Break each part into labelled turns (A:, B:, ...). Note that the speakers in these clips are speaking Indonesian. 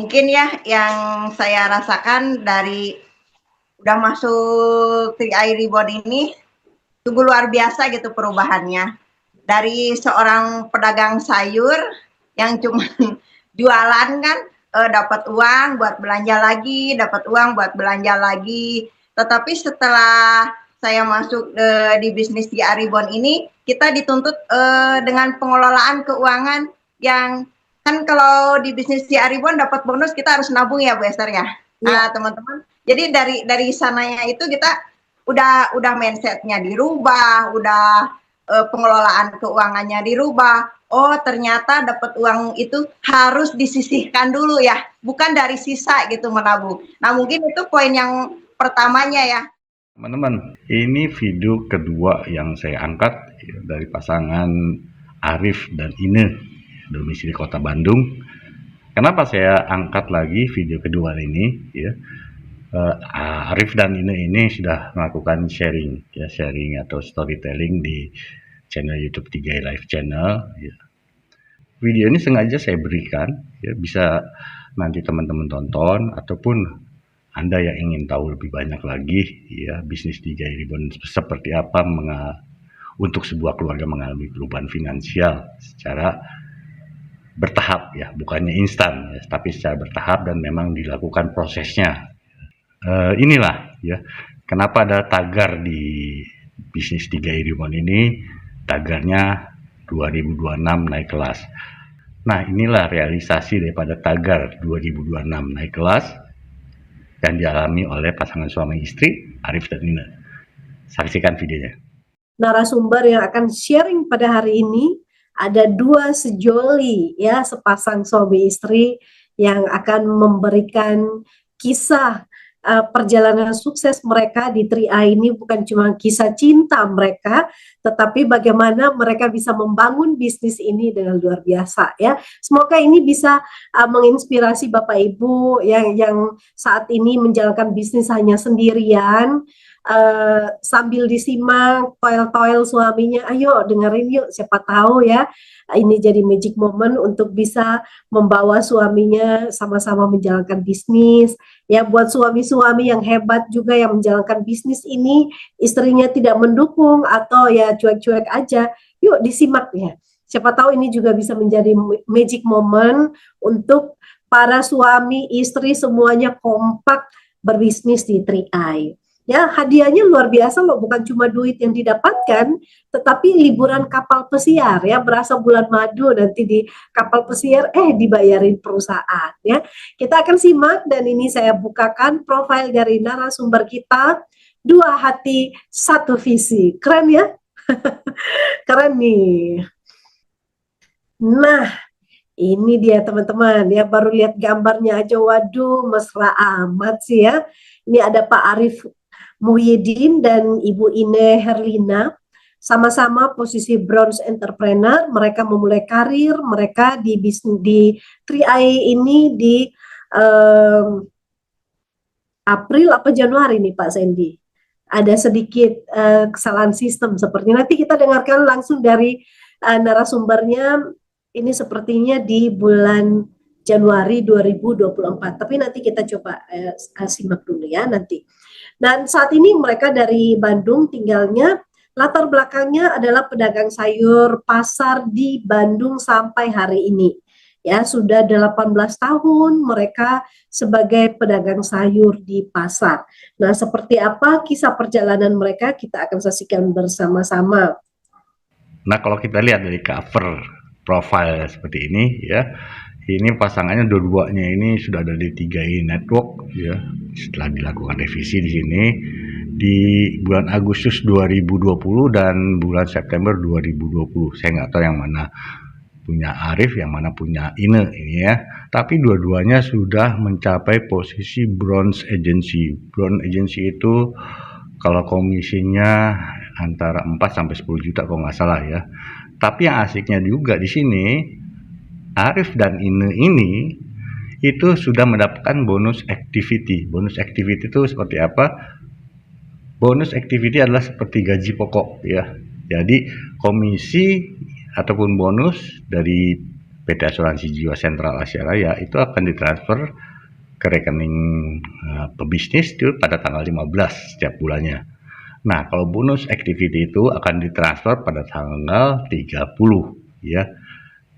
A: Mungkin ya yang saya rasakan dari udah masuk TI Reborn ini, sungguh luar biasa gitu perubahannya. Dari seorang pedagang sayur yang cuma jualan kan, dapat uang buat belanja lagi, dapat uang buat belanja lagi. Tetapi setelah saya masuk di bisnis di Aribon ini, kita dituntut dengan pengelolaan keuangan yang kan kalau di bisnis di Aribon dapat bonus kita harus nabung ya Bu Esther ya.
B: Ya,
A: Teman-teman. Jadi dari sananya itu kita udah mindsetnya dirubah, udah pengelolaan keuangannya dirubah. Oh, ternyata dapat uang itu harus disisihkan dulu ya, bukan dari sisa gitu menabung. Nah, mungkin itu poin yang pertamanya ya.
C: Teman-teman, ini video kedua yang saya angkat ya, dari pasangan Arif dan Ine, domisili Kota Bandung. Kenapa saya angkat lagi video kedua ini? Ya, Arif dan Ine ini sudah melakukan sharing, ya sharing atau storytelling di channel YouTube 3 Live Channel. Ya. Video ini sengaja saya berikan, ya bisa nanti teman-teman tonton ataupun Anda yang ingin tahu lebih banyak lagi, ya bisnis 3 Ribbon seperti apa untuk sebuah keluarga mengalami perubahan finansial secara bertahap, ya bukannya instan, ya, tapi secara bertahap dan memang dilakukan prosesnya. Inilah ya kenapa ada tagar di bisnis 3 Ribbon ini, tagarnya 2026 naik kelas. Nah, inilah realisasi daripada tagar 2026 naik kelas yang dialami oleh pasangan suami istri Arif dan Nina. Saksikan videonya.
B: narasumber yang akan sharing pada hari ini ada dua sejoli ya, sepasang suami istri yang akan memberikan kisah perjalanan sukses mereka di 3i ini. Bukan cuma kisah cinta mereka, tetapi bagaimana mereka bisa membangun bisnis ini dengan luar biasa ya. Semoga ini bisa menginspirasi Bapak Ibu yang saat ini menjalankan bisnis hanya sendirian, sambil disimak toil-toil suaminya. Ayo dengerin yuk, siapa tahu ya ini jadi magic moment untuk bisa membawa suaminya sama-sama menjalankan bisnis. Ya, buat suami-suami yang hebat juga yang menjalankan bisnis ini, istrinya tidak mendukung atau ya cuek-cuek aja, yuk disimak ya. Siapa tahu ini juga bisa menjadi magic moment untuk para suami, istri semuanya kompak berbisnis di 3i. Ya, hadiahnya luar biasa loh, bukan cuma duit yang didapatkan, tetapi liburan kapal pesiar ya, berasa bulan madu nanti di kapal pesiar dibayarin perusahaan ya. Kita akan simak dan ini saya bukakan profil dari narasumber kita, dua hati satu visi. Keren ya? Keren nih. Nah, ini dia teman-teman ya, baru lihat gambarnya aja waduh mesra amat sih ya. Ini ada Pak Arif Muhyiddin dan Ibu Ine Herlina, sama-sama posisi bronze entrepreneur. Mereka memulai karir mereka di bisnis di 3i ini di April apa Januari nih Pak Sandy. Ada sedikit kesalahan sistem sepertinya. Nanti kita dengarkan langsung dari narasumbernya. Ini sepertinya di bulan Januari 2024. Tapi nanti kita coba simak dulu ya nanti. Dan saat ini mereka dari Bandung tinggalnya, latar belakangnya adalah pedagang sayur pasar di Bandung sampai hari ini. Ya, sudah 18 tahun mereka sebagai pedagang sayur di pasar. Nah, seperti apa kisah perjalanan mereka kita akan saksikan bersama-sama.
C: Nah, kalau kita lihat dari cover profile seperti ini ya, ini pasangannya dua-duanya ini sudah ada di 3i Network ya. Setelah dilakukan revisi di sini di bulan Agustus 2020 dan bulan September 2020. Saya nggak tahu yang mana punya Arif, yang mana punya Ine ini ya. Tapi dua-duanya sudah mencapai posisi bronze agency. Bronze agency itu kalau komisinya antara 4 sampai 10 juta kalau nggak salah ya. Tapi yang asiknya juga di sini, Arif dan Ine ini itu sudah mendapatkan bonus activity. Bonus activity itu seperti apa? Bonus activity adalah seperti gaji pokok ya. Jadi komisi ataupun bonus dari PT Asuransi Jiwa Sentral Asia Raya itu akan ditransfer ke rekening pebisnis itu pada tanggal 15 setiap bulannya. Nah, kalau bonus activity itu akan ditransfer pada tanggal 30 ya.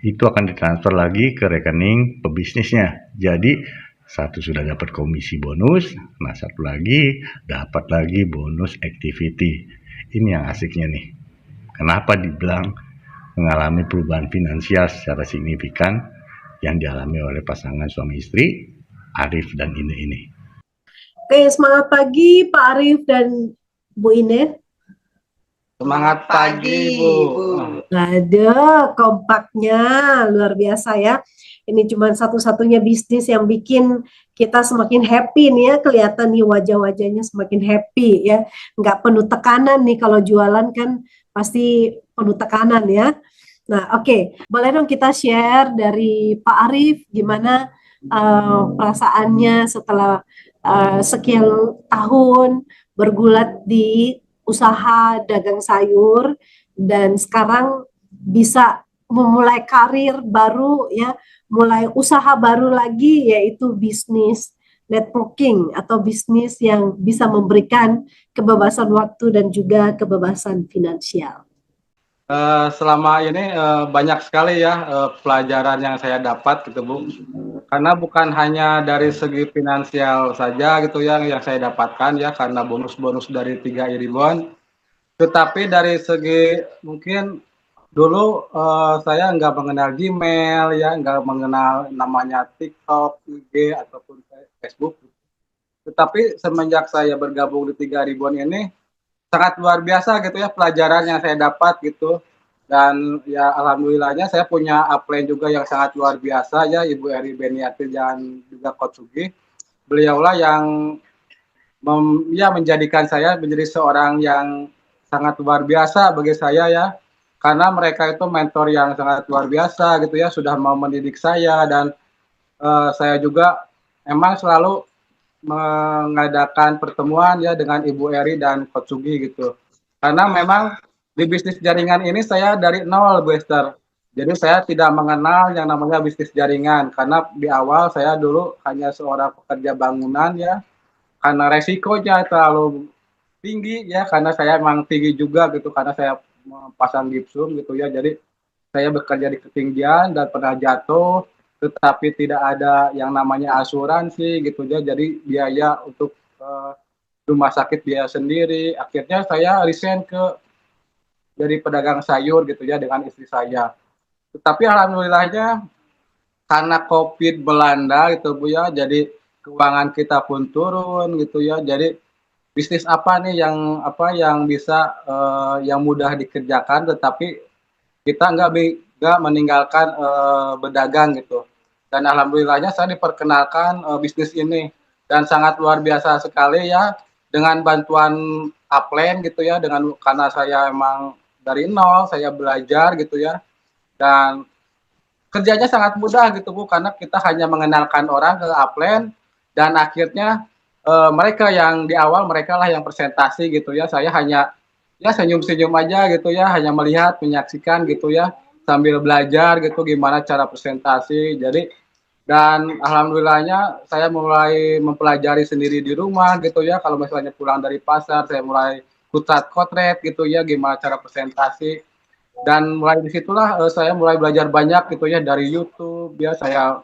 C: Itu akan ditransfer lagi ke rekening pebisnisnya. Jadi satu sudah dapat komisi bonus, nah satu lagi dapat lagi bonus activity. Ini yang asiknya nih. Kenapa dibilang mengalami perubahan finansial secara signifikan yang dialami oleh pasangan suami istri Arif dan Ine ini.
B: Oke, semangat pagi Pak Arif dan Bu Ine.
D: Semangat pagi, Bu.
B: Ada kompaknya luar biasa ya. Ini cuma satu-satunya bisnis yang bikin kita semakin happy nih ya, kelihatan nih wajah-wajahnya semakin happy ya. Nggak penuh tekanan nih, kalau jualan kan pasti penuh tekanan ya. Nah, oke. Boleh dong kita share dari Pak Arif gimana perasaannya setelah sekian tahun bergulat di usaha dagang sayur dan sekarang bisa memulai karir baru ya, mulai usaha baru lagi yaitu bisnis networking atau bisnis yang bisa memberikan kebebasan waktu dan juga kebebasan finansial.
D: Selama ini banyak sekali ya pelajaran yang saya dapat gitu, Bu. Karena bukan hanya dari segi finansial saja gitu ya yang saya dapatkan ya, karena bonus-bonus dari 3i Ribbon, tetapi dari segi mungkin dulu saya nggak mengenal Gmail ya, nggak mengenal namanya TikTok, IG ataupun Facebook. Tetapi semenjak saya bergabung di 3i Ribbon ini sangat luar biasa gitu ya pelajaran yang saya dapat gitu. Dan ya alhamdulillahnya saya punya upline juga yang sangat luar biasa ya, Ibu Eri Beniati dan juga Coach Sugi. Beliaulah yang menjadikan saya menjadi seorang yang sangat luar biasa bagi saya ya. Karena mereka itu mentor yang sangat luar biasa gitu ya, sudah mau mendidik saya dan saya juga emang selalu mengadakan pertemuan ya dengan Ibu Eri dan Coach Sugi gitu. Karena memang di bisnis jaringan ini saya dari nol, Bu Esther. Jadi saya tidak mengenal yang namanya bisnis jaringan karena di awal saya dulu hanya seorang pekerja bangunan ya. Karena resikonya terlalu tinggi ya, karena saya memang tinggi juga gitu karena saya pasang gipsum gitu ya. Jadi saya bekerja di ketinggian dan pernah jatuh, tetapi tidak ada yang namanya asuransi gitu ya. Jadi biaya untuk rumah sakit biaya sendiri. Akhirnya saya resign dari pedagang sayur gitu ya dengan istri saya. Tetapi alhamdulillahnya karena COVID melanda gitu Bu ya, jadi keuangan kita pun turun gitu ya. Jadi bisnis apa nih yang bisa yang mudah dikerjakan tetapi kita nggak meninggalkan berdagang gitu. Dan alhamdulillahnya saya diperkenalkan bisnis ini dan sangat luar biasa sekali ya dengan bantuan upline gitu ya, karena saya emang dari nol saya belajar gitu ya, dan kerjanya sangat mudah gitu Bu, karena kita hanya mengenalkan orang ke upline dan akhirnya mereka yang di awal mereka lah yang presentasi gitu ya, saya hanya ya senyum-senyum aja gitu ya, hanya melihat menyaksikan gitu ya sambil belajar gitu gimana cara presentasi. Jadi dan alhamdulillahnya saya mulai mempelajari sendiri di rumah gitu ya, kalau misalnya pulang dari pasar saya mulai kotret gitu ya gimana cara presentasi, dan mulai disitulah saya mulai belajar banyak gitu ya dari YouTube ya. Saya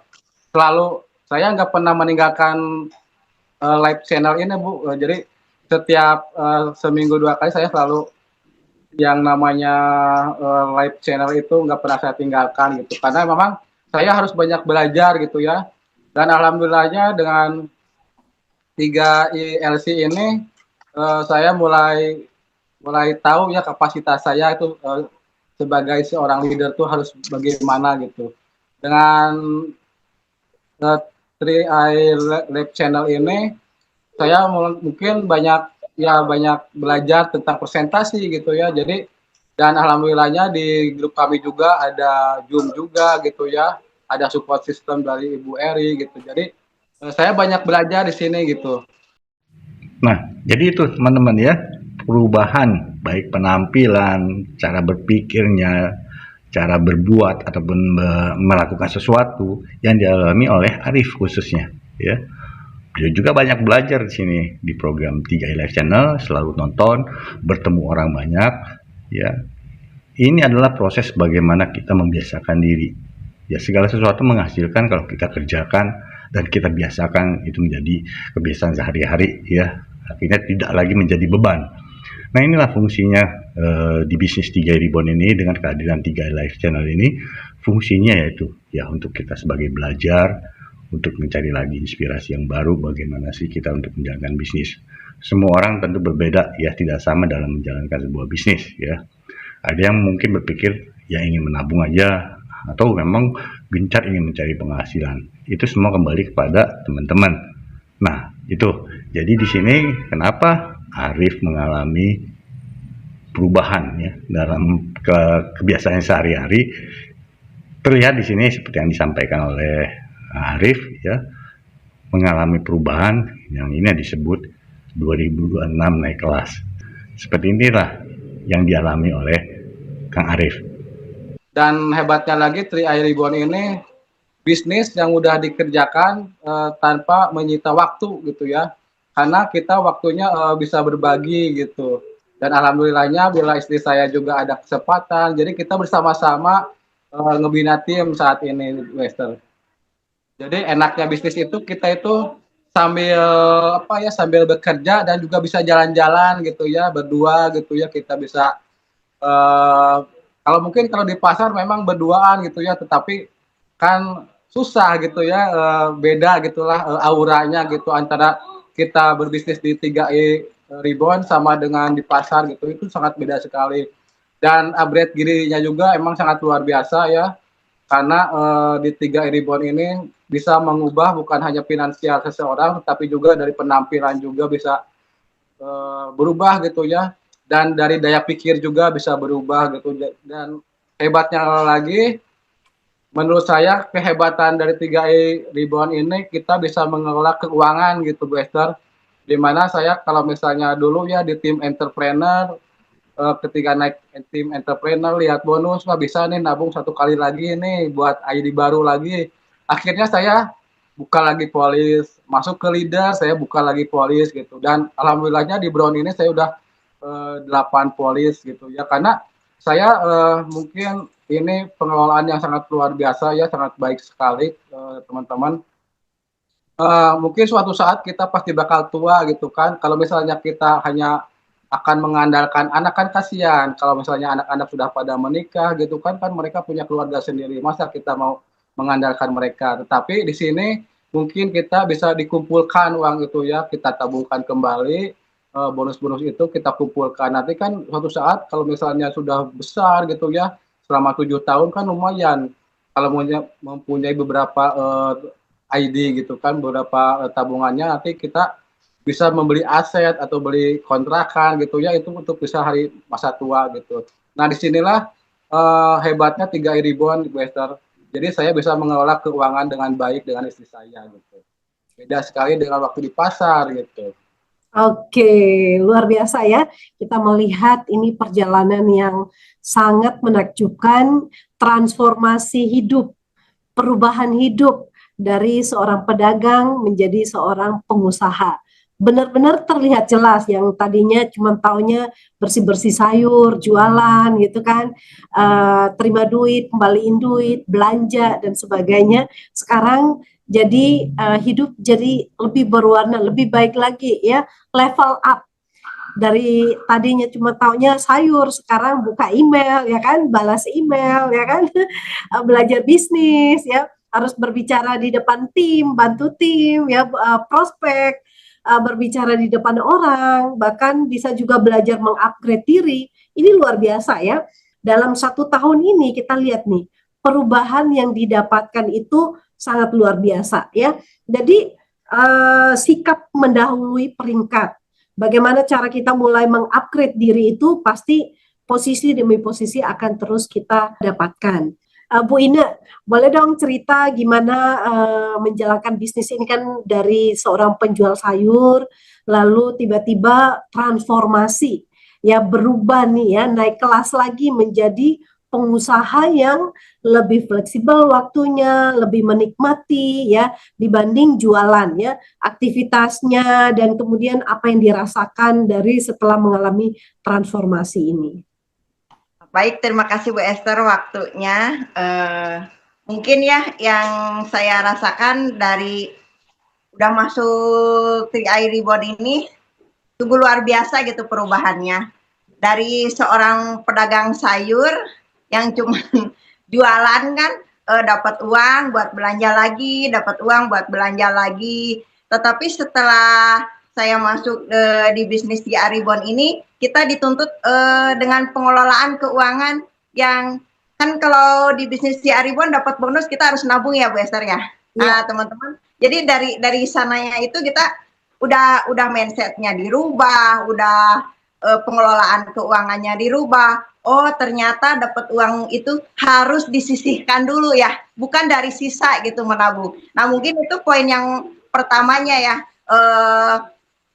D: nggak pernah meninggalkan live channel ini Bu, jadi setiap seminggu 2 kali saya selalu yang namanya live channel itu nggak pernah saya tinggalkan gitu, karena memang saya harus banyak belajar gitu ya. Dan alhamdulillahnya dengan 3ILC ini saya mulai tahu ya kapasitas saya itu sebagai seorang leader tuh harus bagaimana gitu. Dengan 3i Lab Channel ini saya mungkin banyak belajar tentang presentasi gitu ya. Jadi dan alhamdulillahnya di grup kami juga ada Zoom juga gitu ya. Ada support system dari Ibu Eri gitu. Jadi saya banyak belajar di sini gitu.
C: Nah, jadi itu teman-teman ya, perubahan baik penampilan, cara berpikirnya, cara berbuat ataupun melakukan sesuatu yang dialami oleh Arif khususnya, ya. Beliau juga banyak belajar di sini di program 3i Live Channel, selalu nonton, bertemu orang banyak, ya. Ini adalah proses bagaimana kita membiasakan diri. Ya, segala sesuatu menghasilkan kalau kita kerjakan dan kita biasakan, itu menjadi kebiasaan sehari-hari, ya. Akhirnya tidak lagi menjadi beban. Nah, inilah fungsinya di bisnis 3i Reborn ini dengan kehadiran 3i Live Channel ini. Fungsinya yaitu ya untuk kita sebagai belajar, untuk mencari lagi inspirasi yang baru bagaimana sih kita untuk menjalankan bisnis. Semua orang tentu berbeda, ya, tidak sama dalam menjalankan sebuah bisnis, ya. Ada yang mungkin berpikir ya ingin menabung aja, atau memang gencar ingin mencari penghasilan. Itu semua kembali kepada teman-teman. Nah, itu. Jadi di sini kenapa Arif mengalami perubahan, ya, dalam kebiasaan sehari-hari. Terlihat di sini seperti yang disampaikan oleh Arif, ya, mengalami perubahan yang ini disebut 2026 naik kelas. Seperti inilah yang dialami oleh Kang Arif.
D: Dan hebatnya lagi 3i Reborn ini bisnis yang udah dikerjakan tanpa menyita waktu gitu ya. Karena kita waktunya bisa berbagi gitu. Dan alhamdulillahnya bila istri saya juga ada kesempatan, jadi kita bersama-sama ngebina tim saat ini, Wester. Jadi enaknya bisnis itu kita itu sambil sambil bekerja dan juga bisa jalan-jalan gitu ya, berdua gitu ya, kita bisa kalau mungkin kalau di pasar memang berduaan gitu ya, tetapi kan susah gitu ya, beda gitulah auranya gitu antara kita berbisnis di 3i Reborn sama dengan di pasar gitu, itu sangat beda sekali. Dan upgrade dirinya juga emang sangat luar biasa ya, karena di 3i Reborn ini bisa mengubah bukan hanya finansial seseorang, tetapi juga dari penampilan juga bisa berubah gitu ya, dan dari daya pikir juga bisa berubah gitu. Dan hebatnya lagi, menurut saya kehebatan dari 3i Reborn ini kita bisa mengelola keuangan gitu, Bu Esther. Dimana saya kalau misalnya dulu ya di tim entrepreneur, ketika naik tim entrepreneur lihat bonus, wah bisa nih nabung 1 kali lagi nih buat ID baru lagi. Akhirnya saya buka lagi polis, masuk ke leader, saya buka lagi polis gitu. Dan alhamdulillahnya di Brown ini saya udah 8 polis gitu ya, karena saya mungkin ini pengelolaan yang sangat luar biasa ya, sangat baik sekali teman-teman. Mungkin suatu saat kita pasti bakal tua gitu kan, kalau misalnya kita hanya akan mengandalkan anak kan kasihan, kalau misalnya anak-anak sudah pada menikah gitu kan, mereka punya keluarga sendiri, masa kita mau mengandalkan mereka. Tetapi di sini mungkin kita bisa dikumpulkan uang itu ya, kita tabungkan kembali, bonus-bonus itu kita kumpulkan. Nanti kan suatu saat kalau misalnya sudah besar gitu ya, selama 7 tahun kan lumayan. Kalau mempunyai beberapa ID gitu kan, beberapa tabungannya, nanti kita bisa membeli aset atau beli kontrakan gitu ya, itu untuk bisa hari masa tua gitu. Nah disinilah hebatnya 3i Reborn, Bu Esther. Jadi saya bisa mengelola keuangan dengan baik dengan istri saya gitu. Beda sekali dengan waktu di pasar gitu.
B: Oke, luar biasa ya. Kita melihat ini perjalanan yang sangat menakjubkan, transformasi hidup, perubahan hidup dari seorang pedagang menjadi seorang pengusaha. Benar-benar terlihat jelas, yang tadinya cuma taunya bersih-bersih sayur, jualan gitu kan, terima duit, kembaliin duit, belanja dan sebagainya. Sekarang jadi hidup jadi lebih berwarna, lebih baik lagi ya, level up. Dari tadinya cuma taunya sayur, sekarang buka email ya kan, balas email ya kan, belajar bisnis ya, harus berbicara di depan tim, bantu tim ya, prospek, berbicara di depan orang, bahkan bisa juga belajar mengupgrade diri. Ini luar biasa ya. Dalam 1 tahun ini kita lihat nih, perubahan yang didapatkan itu sangat luar biasa ya. Jadi sikap mendahului peringkat. Bagaimana cara kita mulai mengupgrade diri itu pasti posisi demi posisi akan terus kita dapatkan. Bu Ina, boleh dong cerita gimana menjalankan bisnis ini, kan dari seorang penjual sayur, lalu tiba-tiba transformasi, ya berubah nih ya, naik kelas lagi menjadi pengusaha yang lebih fleksibel waktunya, lebih menikmati ya dibanding jualan ya, aktivitasnya dan kemudian apa yang dirasakan dari setelah mengalami transformasi ini.
A: Baik, terima kasih Bu Esther waktunya. Mungkin ya yang saya rasakan dari udah masuk 3i Reborn ini sungguh luar biasa gitu perubahannya. Dari seorang pedagang sayur yang cuma jualan kan, dapat uang buat belanja lagi, dapat uang buat belanja lagi. Tetapi setelah saya masuk di bisnis di Aribon ini, kita dituntut dengan pengelolaan keuangan yang kan kalau di bisnis di Aribon dapat bonus kita harus nabung ya Bu Esther ya. Nah teman-teman, jadi dari sananya itu kita udah mindsetnya dirubah, udah pengelolaan keuangannya dirubah. Oh ternyata dapat uang itu harus disisihkan dulu ya, bukan dari sisa gitu menabung. Nah mungkin itu poin yang pertamanya ya,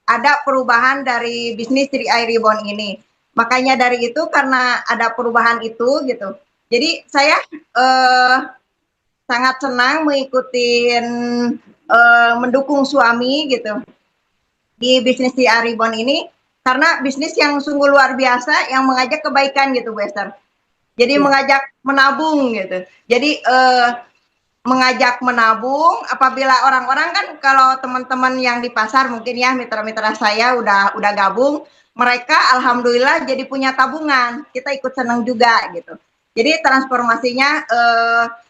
A: ada perubahan dari bisnis 3i Reborn ini. Makanya dari itu karena ada perubahan itu gitu. Jadi saya sangat senang mengikuti mendukung suami gitu di bisnis 3i Reborn ini karena bisnis yang sungguh luar biasa yang mengajak kebaikan gitu Bu Esther. Jadi mengajak menabung gitu. Jadi mengajak menabung apabila orang-orang kan kalau teman-teman yang di pasar mungkin ya mitra-mitra saya udah gabung, mereka alhamdulillah jadi punya tabungan. Kita ikut senang juga gitu. Jadi transformasinya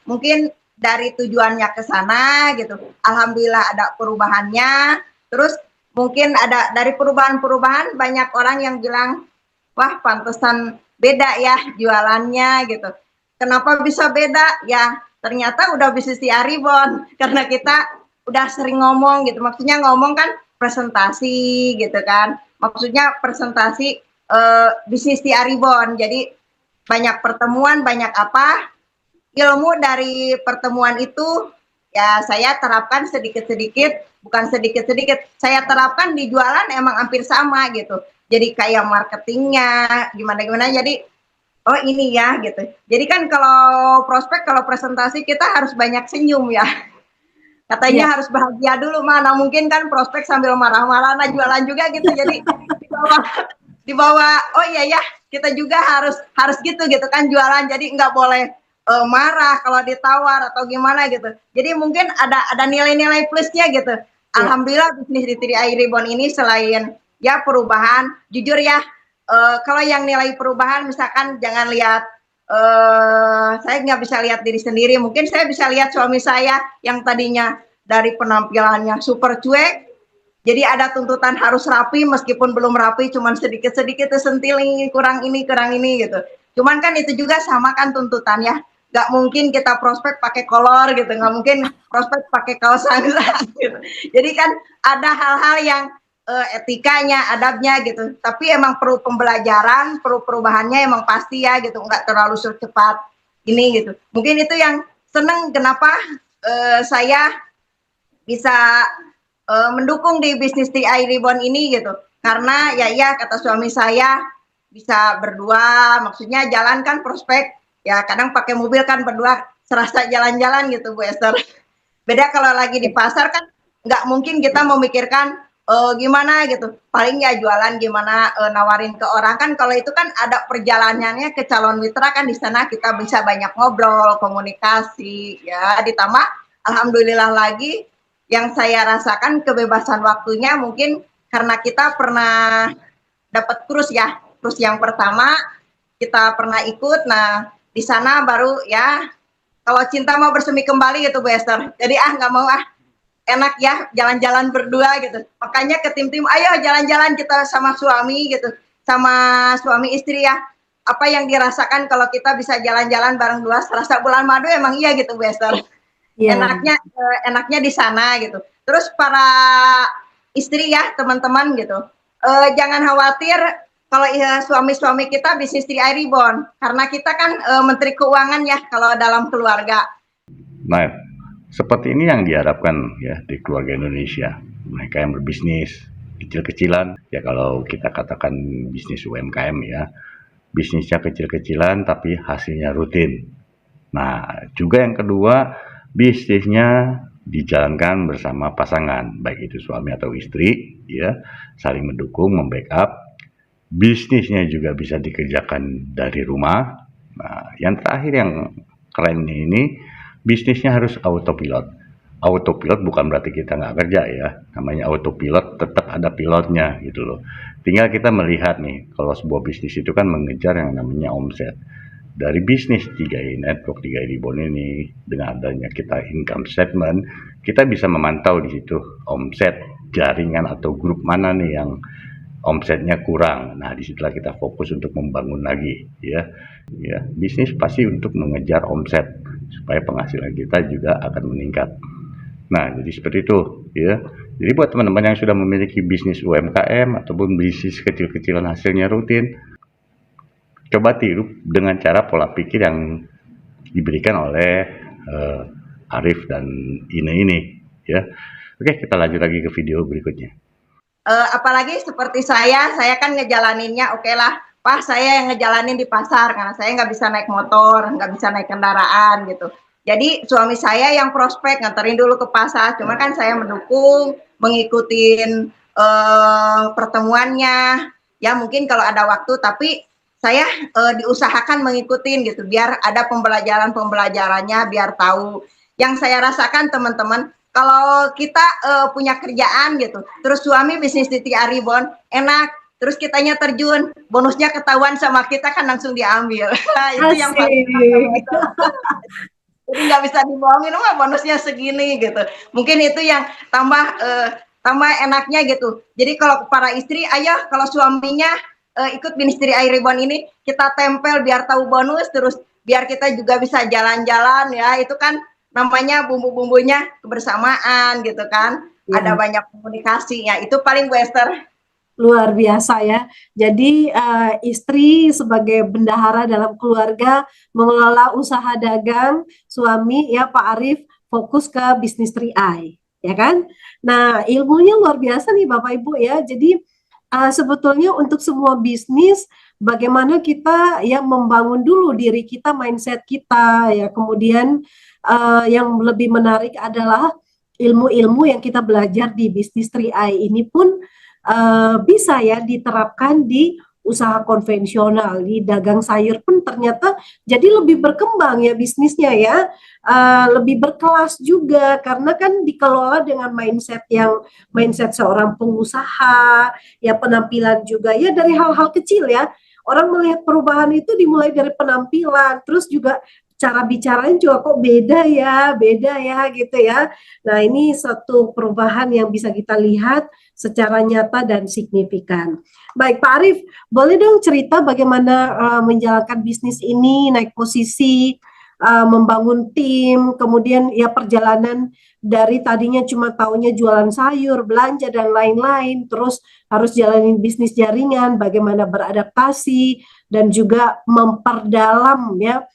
A: mungkin dari tujuannya ke sana gitu. Alhamdulillah ada perubahannya. Terus mungkin ada dari perubahan-perubahan banyak orang yang bilang, wah pantesan beda ya jualannya gitu. Kenapa bisa beda? Ya ternyata udah bisnis di Aribon karena kita udah sering ngomong gitu. Maksudnya ngomong kan presentasi gitu kan. Maksudnya presentasi bisnis di Aribon. Jadi banyak pertemuan, banyak apa ilmu dari pertemuan itu ya saya terapkan sedikit-sedikit, bukan sedikit-sedikit, saya terapkan di jualan emang hampir sama gitu. Jadi kayak marketingnya gimana-gimana, jadi oh ini ya gitu. Jadi kan kalau prospek, kalau presentasi kita harus banyak senyum ya. Katanya harus bahagia dulu, mana mungkin kan prospek sambil marah-marah, nah jualan juga gitu. Jadi dibawa oh iya ya kita juga harus gitu kan jualan, jadi nggak boleh marah kalau ditawar atau gimana gitu. Jadi mungkin ada nilai-nilai plusnya gitu. Alhamdulillah bisnis di 3i Reborn ini selain ya perubahan, jujur ya kalau yang nilai perubahan misalkan jangan lihat saya nggak bisa lihat diri sendiri, mungkin saya bisa lihat suami saya yang tadinya dari penampilannya super cuek, jadi ada tuntutan harus rapi meskipun belum rapi, cuman sedikit-sedikit sentiling kurang ini gitu. Cuman kan itu juga sama kan tuntutannya. Gak mungkin kita prospek pakai kolor gitu, nggak mungkin prospek pakai kaos sangsa gitu. Jadi kan ada hal-hal yang etikanya, adabnya gitu. Tapi emang perlu pembelajaran, perlu perubahannya emang pasti ya gitu, nggak terlalu secepat ini gitu. Mungkin itu yang seneng kenapa saya bisa mendukung di bisnis 3i Reborn ini gitu. Karena ya kata suami saya bisa berdua, maksudnya jalan kan prospek, ya kadang pakai mobil kan berdua serasa jalan-jalan gitu Bu Esther. Beda kalau lagi di pasar kan nggak mungkin kita memikirkan gimana gitu. Paling ya jualan gimana nawarin ke orang kan, kalau itu kan ada perjalanannya ke calon mitra kan, di sana kita bisa banyak ngobrol, komunikasi ya, ditambah alhamdulillah lagi yang saya rasakan kebebasan waktunya mungkin karena kita pernah dapat cruise ya, cruise yang pertama kita pernah ikut. Nah di sana baru ya kalau cinta mau bersemi kembali gitu Bu Esther. Jadi nggak mau enak ya jalan-jalan berdua gitu. Makanya ke tim-tim ayo jalan-jalan kita sama suami gitu, sama suami istri ya. Apa yang dirasakan kalau kita bisa jalan-jalan bareng dua serasa bulan madu, emang iya gitu Bu Esther. Enaknya di sana gitu. Terus para istri ya teman-teman gitu, jangan khawatir kalau suami-suami kita bisnis 3i Reborn, karena kita kan menteri keuangan ya kalau dalam keluarga.
C: Nah, seperti ini yang diharapkan ya di keluarga Indonesia. Mereka yang berbisnis kecil-kecilan, ya kalau kita katakan bisnis UMKM ya, bisnisnya kecil-kecilan tapi hasilnya rutin. Nah, juga yang kedua, bisnisnya dijalankan bersama pasangan, baik itu suami atau istri, ya, saling mendukung, membackup. Bisnisnya juga bisa dikerjakan dari rumah. Nah, yang terakhir yang keren ini, bisnisnya harus autopilot. Autopilot bukan berarti kita nggak kerja ya, namanya autopilot tetap ada pilotnya gitu loh. Tinggal kita melihat nih, kalau sebuah bisnis itu kan mengejar yang namanya omset. Dari bisnis 3i Network, 3i Reborn ini, dengan adanya kita income statement, kita bisa memantau di situ omset jaringan atau grup mana nih yang omsetnya kurang. Nah, disitulah kita fokus untuk membangun lagi, ya. Ya, bisnis pasti untuk mengejar omset supaya penghasilan kita juga akan meningkat. Nah, jadi seperti itu, ya. Jadi buat teman-teman yang sudah memiliki bisnis UMKM ataupun bisnis kecil-kecilan hasilnya rutin, coba tiru dengan cara pola pikir yang diberikan oleh Arif dan Ine ini, ya. Oke, kita lanjut lagi ke video berikutnya.
A: Apalagi seperti saya kan ngejalaninnya oke lah, Pak saya yang ngejalanin di pasar karena saya nggak bisa naik motor, nggak bisa naik kendaraan gitu. Jadi suami saya yang prospek nganterin dulu ke pasar, cuma kan saya mendukung, mengikutin pertemuannya, ya mungkin kalau ada waktu, tapi saya diusahakan mengikutin gitu, biar ada pembelajarannya, biar tahu. Yang saya rasakan teman-teman, kalau kita punya kerjaan gitu, terus suami bisnis di 3i Reborn, enak, terus kitanya terjun, bonusnya ketahuan sama kita kan langsung diambil. Itu yang paling jadi nggak bisa dibohongin, wah bonusnya segini gitu. Mungkin itu yang tambah enaknya gitu. Jadi kalau para istri, ayo kalau suaminya ikut bisnis 3i Reborn ini, kita tempel biar tahu bonus, terus biar kita juga bisa jalan-jalan ya. Itu kan namanya bumbu-bumbunya kebersamaan gitu kan. Ya. Ada banyak komunikasi ya. Itu paling Bu Esther.
B: Luar biasa ya. Jadi istri sebagai bendahara dalam keluarga mengelola usaha dagang, suami ya Pak Arif fokus ke bisnis 3i, ya kan? Nah, ilmunya luar biasa nih Bapak Ibu ya. Jadi sebetulnya untuk semua bisnis bagaimana kita ya membangun dulu diri kita, mindset kita ya. Kemudian yang lebih menarik adalah ilmu-ilmu yang kita belajar di bisnis 3i ini pun bisa ya diterapkan di usaha konvensional, di dagang sayur pun ternyata jadi lebih berkembang ya bisnisnya ya, lebih berkelas juga karena kan dikelola dengan mindset seorang pengusaha, ya penampilan juga ya dari hal-hal kecil ya. Orang melihat perubahan itu dimulai dari penampilan, terus juga cara bicaranya juga kok beda ya gitu ya. Nah ini satu perubahan yang bisa kita lihat secara nyata dan signifikan. Baik Pak Arif, boleh dong cerita bagaimana menjalankan bisnis ini, naik posisi, membangun tim, kemudian ya perjalanan dari tadinya cuma taunya jualan sayur, belanja dan lain-lain, terus harus jalanin bisnis jaringan, bagaimana beradaptasi dan juga memperdalam ya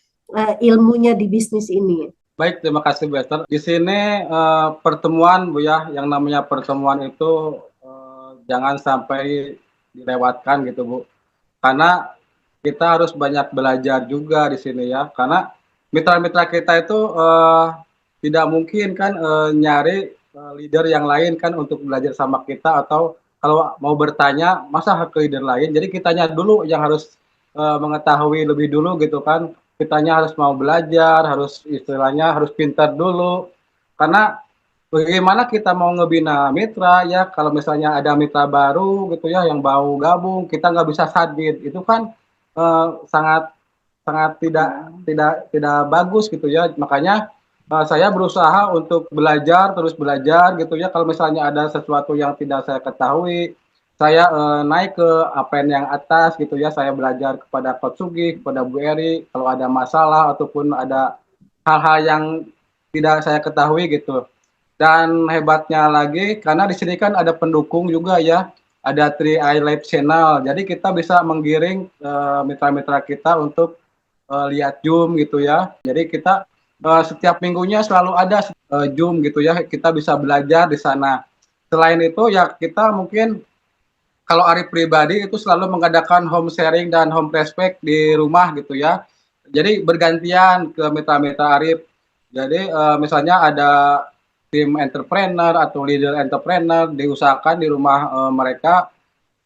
B: ilmunya di bisnis ini.
D: Baik, terima kasih Bu Esther. Di sini pertemuan Bu ya, yang namanya pertemuan itu jangan sampai dilewatkan gitu Bu. Karena kita harus banyak belajar juga di sini ya. Karena mitra-mitra kita itu tidak mungkin kan nyari leader yang lain kan untuk belajar sama kita, atau kalau mau bertanya masa ke leader lain. Jadi kitanya dulu yang harus mengetahui lebih dulu gitu kan. Kitanya harus mau belajar, harus istilahnya harus pintar dulu. Karena bagaimana kita mau ngebina mitra ya, kalau misalnya ada mitra baru gitu ya yang mau gabung, kita nggak bisa sadbid, itu kan sangat tidak bagus gitu ya. Makanya saya berusaha untuk terus belajar gitu ya. Kalau misalnya ada sesuatu yang tidak saya ketahui, saya naik ke APN yang atas gitu ya, saya belajar kepada Coach Sugi, kepada Bu Eri, kalau ada masalah ataupun ada hal-hal yang tidak saya ketahui gitu. Dan hebatnya lagi, karena di sini kan ada pendukung juga ya, ada 3i Live Channel, jadi kita bisa menggiring mitra-mitra kita untuk lihat Zoom gitu ya. Jadi kita setiap minggunya selalu ada Zoom gitu ya, kita bisa belajar di sana. Selain itu ya kita mungkin kalau Arif pribadi itu selalu mengadakan home sharing dan home prospect di rumah gitu ya. Jadi bergantian ke mitra-mitra Arif. Jadi misalnya ada tim entrepreneur atau leader entrepreneur diusahakan di rumah mereka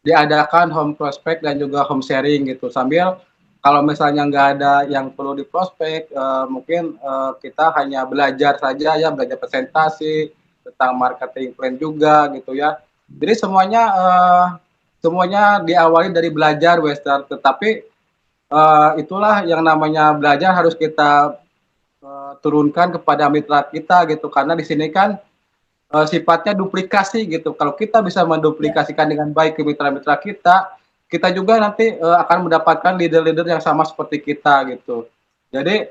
D: diadakan home prospect dan juga home sharing gitu. Sambil kalau misalnya nggak ada yang perlu di prospek, mungkin kita hanya belajar saja ya, belajar presentasi tentang marketing plan juga gitu ya. Jadi semuanya diawali dari belajar Western, tetapi itulah yang namanya belajar harus kita turunkan kepada mitra kita gitu, karena di sini kan sifatnya duplikasi gitu. Kalau kita bisa menduplikasikan dengan baik ke mitra-mitra kita, kita juga nanti akan mendapatkan leader-leader yang sama seperti kita gitu. Jadi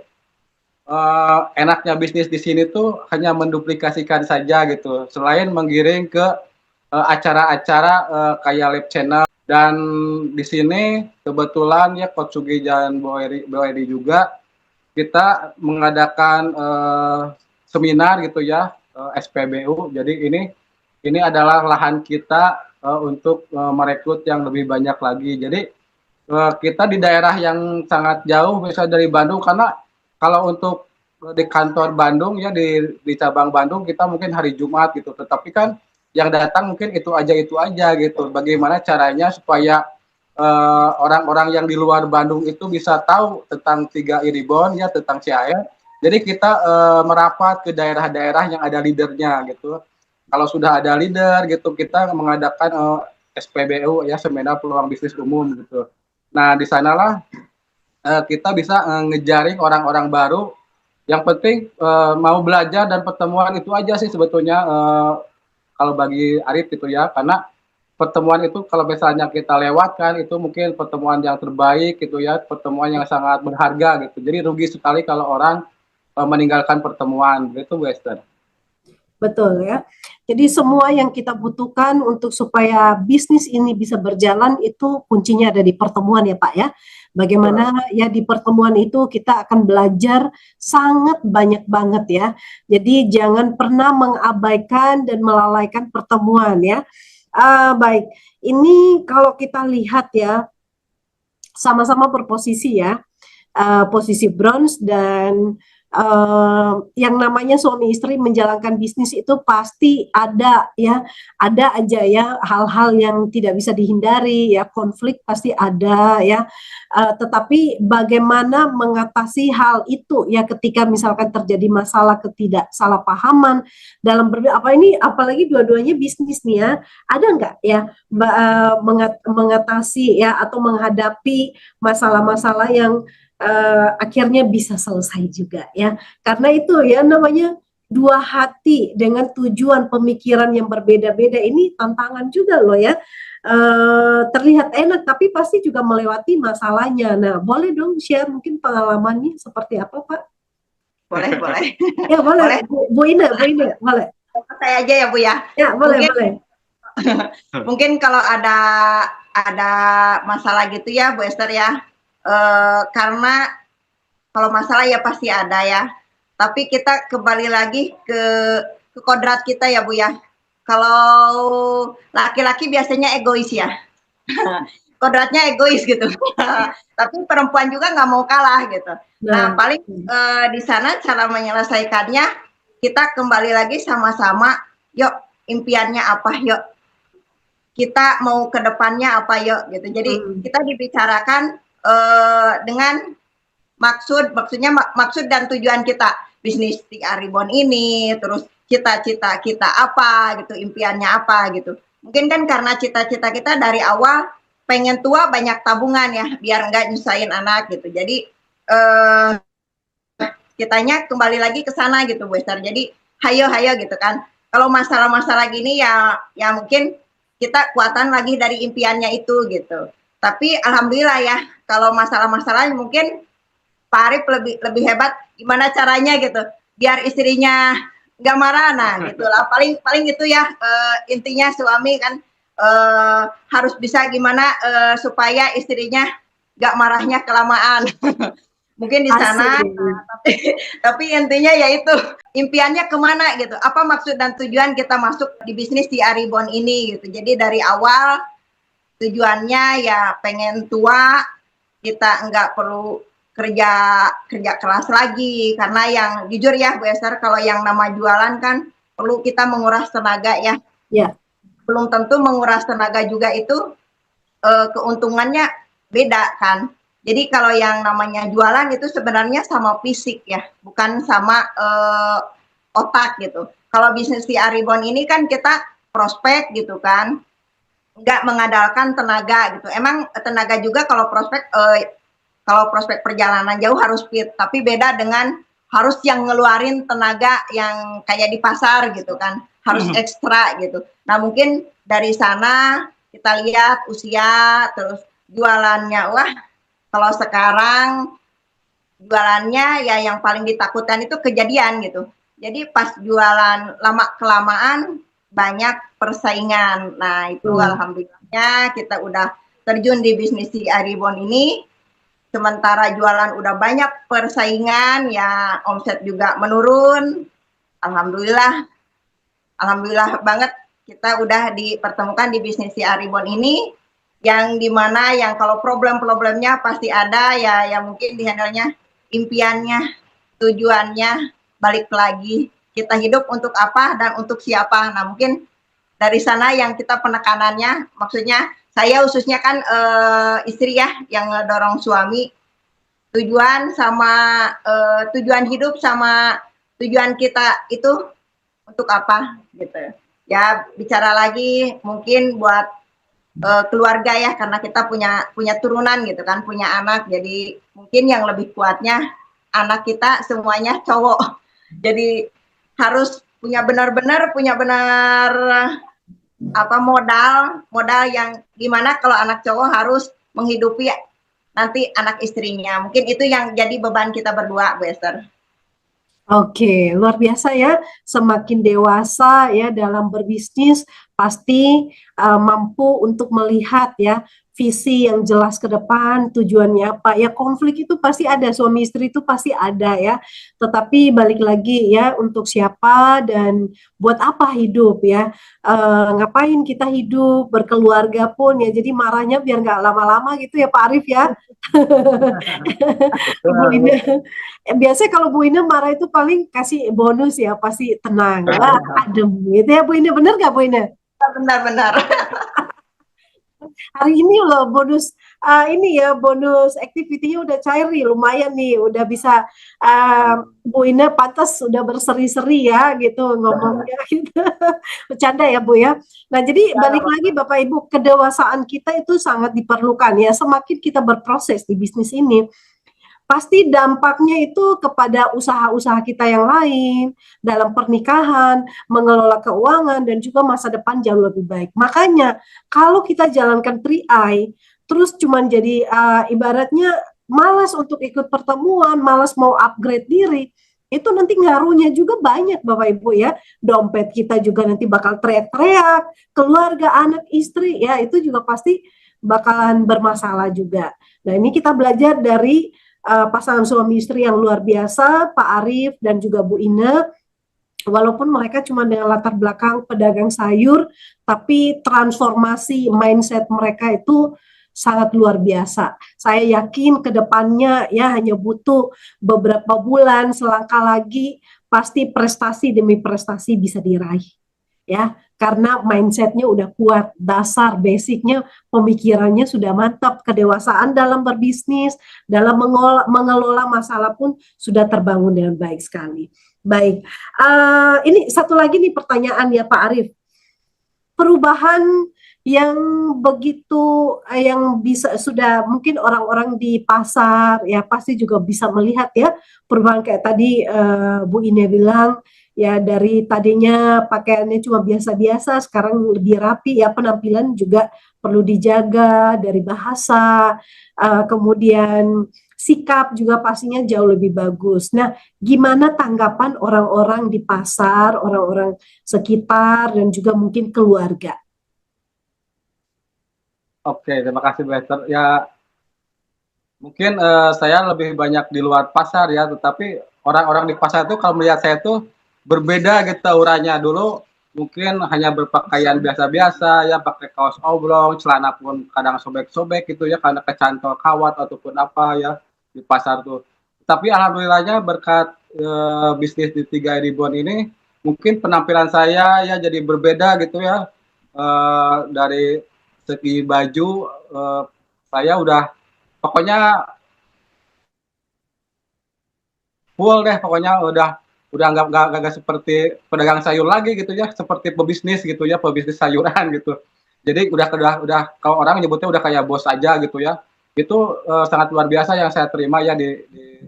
D: enaknya bisnis di sini tuh hanya menduplikasikan saja gitu, selain menggiring ke acara-acara kayak live channel. Dan di sini kebetulan ya Coach Sugi dan Bu Eri juga kita mengadakan seminar gitu ya, SPBU. Jadi ini adalah lahan kita untuk merekrut yang lebih banyak lagi. Jadi kita di daerah yang sangat jauh, misalnya dari Bandung, karena kalau untuk di kantor Bandung ya, di cabang Bandung kita mungkin hari Jumat gitu, tetapi kan yang datang mungkin itu aja gitu. Bagaimana caranya supaya orang-orang yang di luar Bandung itu bisa tahu tentang 3i Reborn ya, tentang CAR. Jadi kita merapat ke daerah-daerah yang ada leadernya gitu. Kalau sudah ada leader gitu, kita mengadakan SPBU ya, seminar peluang bisnis umum gitu. Nah, di sanalah kita bisa ngejaring orang-orang baru. Yang penting mau belajar dan pertemuan itu aja sih sebetulnya kalau bagi Arif gitu ya, karena pertemuan itu kalau misalnya kita lewatkan itu mungkin pertemuan yang terbaik gitu ya, pertemuan yang sangat berharga gitu. Jadi rugi sekali kalau orang meninggalkan pertemuan gitu, Western.
B: Betul ya. Jadi semua yang kita butuhkan untuk supaya bisnis ini bisa berjalan itu kuncinya ada di pertemuan ya Pak ya. Bagaimana ya di pertemuan itu kita akan belajar sangat banyak banget ya. Jadi jangan pernah mengabaikan dan melalaikan pertemuan ya. Baik, ini kalau kita lihat ya, sama-sama berposisi ya, posisi bronze dan yang namanya suami istri menjalankan bisnis itu pasti ada ya, ada aja ya hal-hal yang tidak bisa dihindari ya, konflik pasti ada ya, tetapi bagaimana mengatasi hal itu ya ketika misalkan terjadi masalah ketidaksalahpahaman dalam apa ini, apalagi dua-duanya bisnis nih ya, ada nggak ya mengatasi ya atau menghadapi masalah-masalah yang akhirnya bisa selesai juga ya, karena itu ya namanya dua hati dengan tujuan pemikiran yang berbeda-beda ini tantangan juga loh ya. Terlihat enak tapi pasti juga melewati masalahnya. Nah, boleh dong share mungkin pengalamannya seperti apa Pak?
A: Boleh.
B: Ya boleh,
A: Boleh.
B: Bu Ina, boleh.
A: Saya aja ya Bu ya.
B: Ya boleh.
A: Mungkin kalau ada masalah gitu ya Bu Esther ya. Karena kalau masalah ya pasti ada ya, tapi kita kembali lagi ke kodrat kita ya Bu ya. Kalau laki-laki biasanya egois ya, kodratnya egois gitu. Tapi perempuan juga nggak mau kalah gitu. Nah paling di sana cara menyelesaikannya kita kembali lagi sama-sama, yuk impiannya apa, yuk kita mau ke depannya apa, yuk gitu. Jadi kita dibicarakan dengan maksud dan tujuan kita, bisnis 3i Reborn ini, terus cita-cita kita apa gitu, impiannya apa gitu. Mungkin kan karena cita-cita kita dari awal pengen tua banyak tabungan ya, biar nggak nyusahin anak gitu. Jadi kitanya kembali lagi ke sana gitu Bu Esther. Jadi hayo gitu kan. Kalau masalah-masalah gini ya mungkin kita kuatan lagi dari impiannya itu gitu. Tapi alhamdulillah ya, kalau masalah-masalah mungkin Pak Arif lebih hebat gimana caranya gitu, biar istrinya nggak marah, nah gitulah. Paling itu ya, intinya suami kan harus bisa gimana supaya istrinya nggak marahnya kelamaan. Mungkin di sana, tapi intinya yaitu impiannya kemana gitu, apa maksud dan tujuan kita masuk di bisnis 3i Reborn ini gitu. Jadi dari awal tujuannya ya pengen tua, kita nggak perlu kerja kerja keras lagi, karena yang jujur ya Bu Esther, kalau yang nama jualan kan perlu kita menguras tenaga ya.
B: Ya.
A: Belum tentu menguras tenaga juga itu keuntungannya beda kan. Jadi kalau yang namanya jualan itu sebenarnya sama fisik ya, bukan sama otak gitu. Kalau bisnis di Aribon ini kan kita prospek gitu kan, nggak mengandalkan tenaga gitu. Emang tenaga juga kalau prospek perjalanan jauh harus fit, tapi beda dengan harus yang ngeluarin tenaga yang kayak di pasar gitu kan, harus ekstra gitu. Nah mungkin dari sana kita lihat usia, terus jualannya, wah kalau sekarang jualannya ya yang paling ditakutkan itu kejadian gitu. Jadi pas jualan lama kelamaan banyak persaingan. Nah itu alhamdulillahnya kita udah terjun di bisnis di Aribon ini. Sementara jualan udah banyak persaingan, ya omset juga menurun. Alhamdulillah, alhamdulillah banget kita udah dipertemukan di bisnis di Aribon ini, yang dimana yang kalau problem-problemnya pasti ada ya, yang mungkin dihandle-nya impiannya, tujuannya, balik lagi kita hidup untuk apa dan untuk siapa. Nah mungkin dari sana yang kita penekanannya, maksudnya saya khususnya kan istri ya yang ngedorong suami, tujuan sama tujuan hidup sama tujuan kita itu untuk apa gitu. Ya bicara lagi mungkin buat keluarga ya, karena kita punya turunan gitu kan, punya anak, jadi mungkin yang lebih kuatnya anak kita semuanya cowok. Jadi harus punya benar-benar apa modal yang gimana kalau anak cowok harus menghidupi nanti anak istrinya. Mungkin itu yang jadi beban kita berdua, Bu Esther.
B: Oke, luar biasa ya. Semakin dewasa ya dalam berbisnis, pasti mampu untuk melihat ya visi yang jelas ke depan, tujuannya apa. Ya konflik itu pasti ada, suami istri itu pasti ada ya. Tetapi balik lagi ya, untuk siapa dan buat apa hidup ya. Ngapain kita hidup, berkeluarga pun ya. Jadi marahnya biar nggak lama-lama gitu ya Pak Arif ya. Bu Ina, biasanya kalau Bu Ina marah itu paling kasih bonus ya, pasti tenang, adem gitu ya Bu Ina, bener nggak Bu Ina?
A: Benar-benar.
B: Hari ini loh bonus ini ya, bonus activity-nya udah cair nih, lumayan nih, udah bisa Bu Ina pantas sudah berseri-seri ya gitu ngomongnya gitu. Bercanda ya Bu ya. Nah jadi balik lagi Bapak Ibu, kedewasaan kita itu sangat diperlukan ya. Semakin kita berproses di bisnis ini, pasti dampaknya itu kepada usaha-usaha kita yang lain, dalam pernikahan, mengelola keuangan, dan juga masa depan jauh lebih baik. Makanya, kalau kita jalankan 3I, terus cuman jadi ibaratnya malas untuk ikut pertemuan, malas mau upgrade diri, itu nanti ngaruhnya juga banyak Bapak Ibu ya. Dompet kita juga nanti bakal teriak-teriak, keluarga, anak, istri, ya itu juga pasti bakalan bermasalah juga. Nah ini kita belajar dari pasangan suami istri yang luar biasa, Pak Arif dan juga Bu Ina. Walaupun mereka cuma dengan latar belakang pedagang sayur, tapi transformasi mindset mereka itu sangat luar biasa. Saya yakin ke depannya ya hanya butuh beberapa bulan, selangkah lagi pasti prestasi demi prestasi bisa diraih. Ya, karena mindsetnya udah kuat, dasar basicnya pemikirannya sudah mantap, kedewasaan dalam berbisnis, dalam mengelola masalah pun sudah terbangun dengan baik sekali. Baik, ini satu lagi nih pertanyaan ya Pak Arif, perubahan yang begitu yang bisa sudah mungkin orang-orang di pasar ya pasti juga bisa melihat ya perubahan kayak tadi Bu Ine bilang ya, dari tadinya pakaiannya cuma biasa-biasa sekarang lebih rapi ya, penampilan juga perlu dijaga, dari bahasa kemudian sikap juga pastinya jauh lebih bagus. Nah, gimana tanggapan orang-orang di pasar, orang-orang sekitar dan juga mungkin keluarga?
D: Oke, terima kasih Bu Esther. Ya, mungkin saya lebih banyak di luar pasar ya, tetapi orang-orang di pasar itu kalau melihat saya itu berbeda gitu auranya. Dulu mungkin hanya berpakaian biasa-biasa ya, pakai kaos oblong, celana pun kadang sobek-sobek gitu ya karena kecantol kawat ataupun apa ya di pasar tuh. Tapi alhamdulillahnya berkat bisnis di Tiga Ribuan ini mungkin penampilan saya ya jadi berbeda gitu ya. Dari segi baju saya udah pokoknya full deh, pokoknya udah nggak seperti pedagang sayur lagi gitu ya, seperti pebisnis gitu ya, pebisnis sayuran gitu. Jadi udah kalau orang nyebutnya udah kayak bos aja gitu ya. Itu sangat luar biasa yang saya terima ya di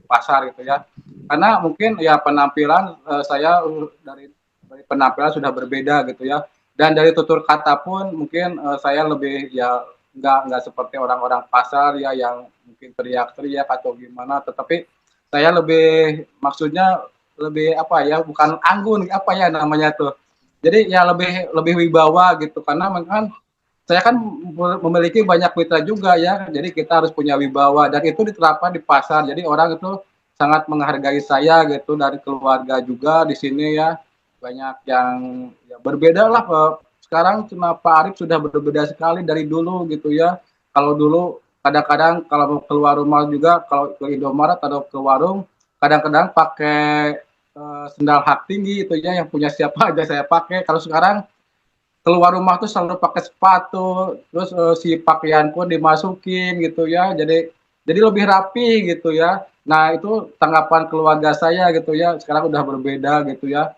D: pasar gitu ya. Karena mungkin ya penampilan saya dari penampilan sudah berbeda gitu ya. Dan dari tutur kata pun mungkin saya lebih ya nggak seperti orang-orang pasar ya yang mungkin teriak-teriak atau gimana, tetapi saya lebih maksudnya lebih apa ya, bukan anggun, apa ya namanya tuh. Jadi ya lebih lebih wibawa gitu karena memang saya kan memiliki banyak mitra juga ya. Jadi kita harus punya wibawa dan itu diterapkan di pasar. Jadi orang itu sangat menghargai saya gitu, dari keluarga juga di sini ya. Banyak yang ya berbeda lah. Sekarang Pak Arif sudah berbeda sekali dari dulu gitu ya. Kalau dulu kadang-kadang kalau mau keluar rumah juga, kalau ke Indomaret atau ke warung, kadang-kadang pakai sendal hak tinggi itu ya, yang punya siapa aja saya pakai. Kalau sekarang keluar rumah tuh selalu pakai sepatu, terus si pakaian pun dimasukin gitu ya. Jadi lebih rapi gitu ya. Nah, itu tanggapan keluarga saya gitu ya. Sekarang udah berbeda gitu ya.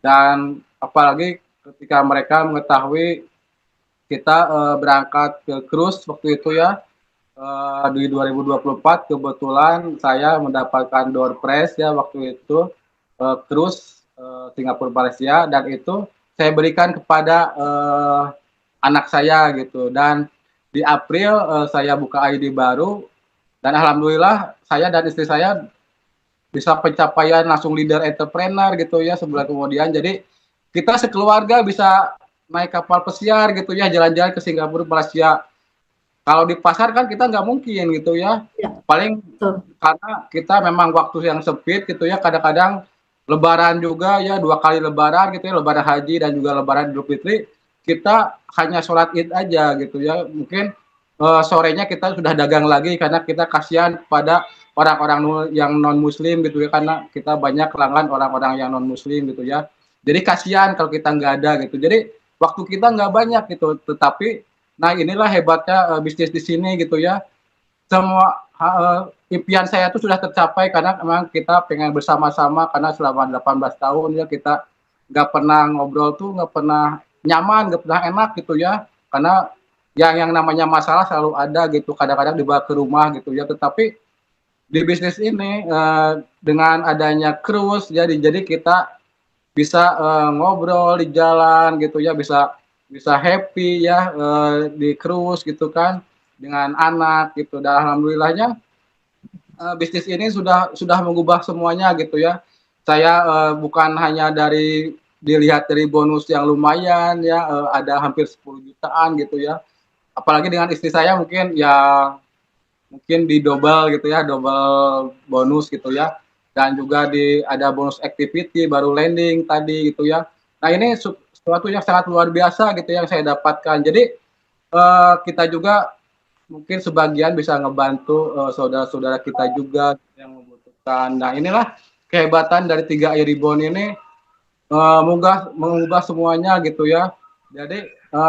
D: Dan apalagi ketika mereka mengetahui kita berangkat ke cruise waktu itu ya, di 2024 kebetulan saya mendapatkan door prize ya waktu itu, cruise Singapura Malaysia, dan itu saya berikan kepada anak saya gitu. Dan di April saya buka ID baru dan alhamdulillah saya dan istri saya bisa pencapaian langsung leader entrepreneur gitu ya sebulan kemudian. Jadi kita sekeluarga bisa naik kapal pesiar gitu ya, jalan-jalan ke Singapura Malaysia. Kalau di pasar kan kita nggak mungkin gitu ya.
B: Ya,
D: Paling
B: betul.
D: karena kita memang waktu yang sempit gitu ya, kadang-kadang lebaran juga ya, 2 kali lebaran gitu ya, lebaran haji dan juga lebaran Idul Fitri, kita hanya sholat Id aja gitu ya. Mungkin sorenya kita sudah dagang lagi karena kita kasihan pada orang-orang yang non muslim gitu ya, karena kita banyak pelanggan orang-orang yang non muslim gitu ya. Jadi kasihan kalau kita nggak ada gitu. Jadi waktu kita nggak banyak gitu, tetapi nah inilah hebatnya bisnis di sini gitu ya. Semua impian saya itu sudah tercapai karena memang kita pengen bersama-sama, karena selama 18 tahun ya kita nggak pernah ngobrol tuh, nggak pernah nyaman, nggak pernah enak gitu ya. Karena yang namanya masalah selalu ada gitu, kadang-kadang dibawa ke rumah gitu ya. Tetapi di bisnis ini dengan adanya cruise jadi kita bisa ngobrol di jalan gitu ya, bisa bisa happy ya di cruise gitu kan dengan anak gitu. Dan alhamdulillahnya bisnis ini sudah mengubah semuanya gitu ya. Saya bukan hanya dilihat dari bonus yang lumayan ya, ada hampir 10 jutaan gitu ya. Apalagi dengan istri saya mungkin ya mungkin di double gitu ya, double bonus gitu ya. Dan juga ada bonus activity baru landing tadi gitu ya. Nah, ini sesuatu yang sangat luar biasa gitu yang saya dapatkan. Jadi kita juga mungkin sebagian bisa ngebantu saudara-saudara kita juga yang membutuhkan. Nah, inilah kehebatan dari Tiga Ribuan ini, mengubah semuanya gitu ya. Jadi